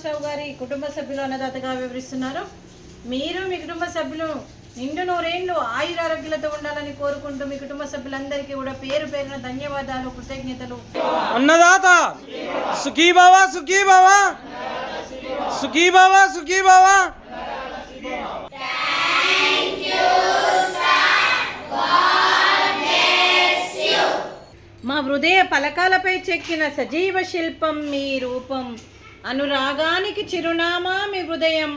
శ్రీనివాసరావు గారి కుటుంబ సభ్యులు అన్నదాతగా వివరిస్తున్నారు. మీరు మీ కుటుంబ సభ్యులు నిండు నూరేళ్లు ఆయురారోగ్యాలతో ఉండాలని కోరుకుంటూ మీ కుటుంబ సభ్యులందరికీ కూడా పేరు పేరున ధన్యవాదాలు, కృతజ్ఞతలు. అన్నదాత సుఖీ భవ, సుఖీ భవ, సుఖీ భవ, సుఖీ భవ. మా హృదయ పలకాలపై చెక్కిన సజీవ శిల్పం మీ రూపం, అనురాగానికి చిరునామా మీ హృదయం,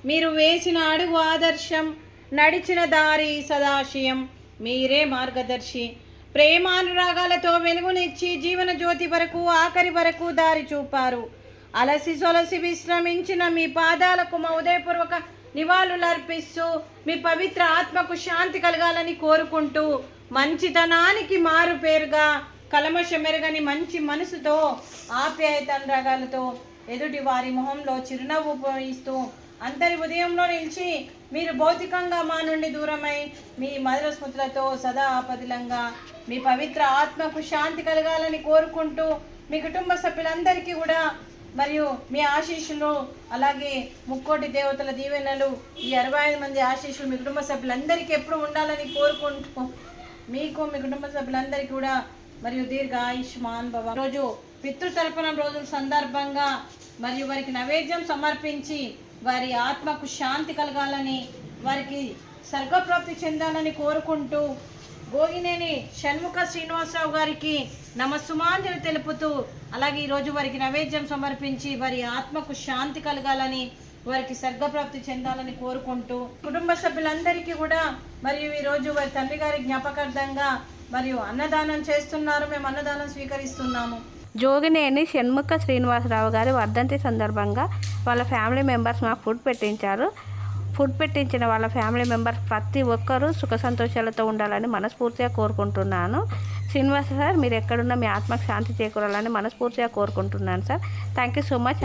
మీరు వేసిన అడుగు ఆదర్శం, నడిచిన దారి సదాశయం, మీరే మార్గదర్శి. ప్రేమానురాగాలతో వెలుగునిచ్చి జీవన జ్యోతి వరకు ఆఖరి వరకు దారి చూపారు. అలసి సొలసి విశ్రమించిన మీ పాదాలకు మా ఉదయపూర్వక నివాళులర్పిస్తూ మీ పవిత్ర ఆత్మకు శాంతి కలగాలని కోరుకుంటూ మంచితనానికి మారు పేరుగా కలమషమెరగని మంచి మనసుతో ఆప్యాయత అనురాగాలతో ఎదుటి వారి మొహంలో చిరునవ్వు పోయిస్తూ అందరి ఉదయంలో నిలిచి మీరు భౌతికంగా మా నుండి దూరమై మీ మధుర స్మృతులతో సదా ఆపదిలంగా మీ పవిత్ర ఆత్మకు శాంతి కలగాలని కోరుకుంటూ మీ కుటుంబ సభ్యులందరికీ కూడా మరియు మీ ఆశీస్సులు, అలాగే ముక్కోటి దేవతల దీవెనలు, ఈ 65 మంది ఆశీస్సులు మీ కుటుంబ సభ్యులందరికీ ఎప్పుడు ఉండాలని కోరుకుంటూ మీకు మీ కుటుంబ సభ్యులందరికీ కూడా మరియు దీర్ఘ ఆయుష్మాన్ భవ. రోజు పితృతర్పణ రోజుల సందర్భంగా మరియు వారికి నైవేద్యం సమర్పించి వారి ఆత్మకు శాంతి కలగాలని, వారికి స్వర్గప్రాప్తి చెందాలని కోరుకుంటూ గోగినేని షణ్ముఖ శ్రీనివాసరావు గారికి నమస్సుమాంజలి తెలుపుతూ, అలాగే ఈరోజు వారికి నైవేద్యం సమర్పించి వారి ఆత్మకు శాంతి కలగాలని, వారికి స్వర్గప్రాప్తి చెందాలని కోరుకుంటూ కుటుంబ సభ్యులందరికీ కూడా మరియు ఈరోజు వారి తండ్రి గారి జ్ఞాపకార్థంగా మరియు అన్నదానం చేస్తున్నారు. మేము అన్నదానం స్వీకరిస్తున్నాము. జోగినేని షణ్ముఖ శ్రీనివాసరావు గారి వర్ధంతి సందర్భంగా వాళ్ళ ఫ్యామిలీ మెంబర్స్ మాకు ఫుడ్ పెట్టించారు. ఫుడ్ పెట్టించిన వాళ్ళ ఫ్యామిలీ మెంబర్స్ ప్రతి ఒక్కరూ సుఖ సంతోషాలతో ఉండాలని మనస్ఫూర్తిగా కోరుకుంటున్నాను. శ్రీనివాస సార్, మీరు ఎక్కడున్నా మీ ఆత్మకు శాంతి చేకూరాలని మనస్ఫూర్తిగా కోరుకుంటున్నాను sir. Thank you so much.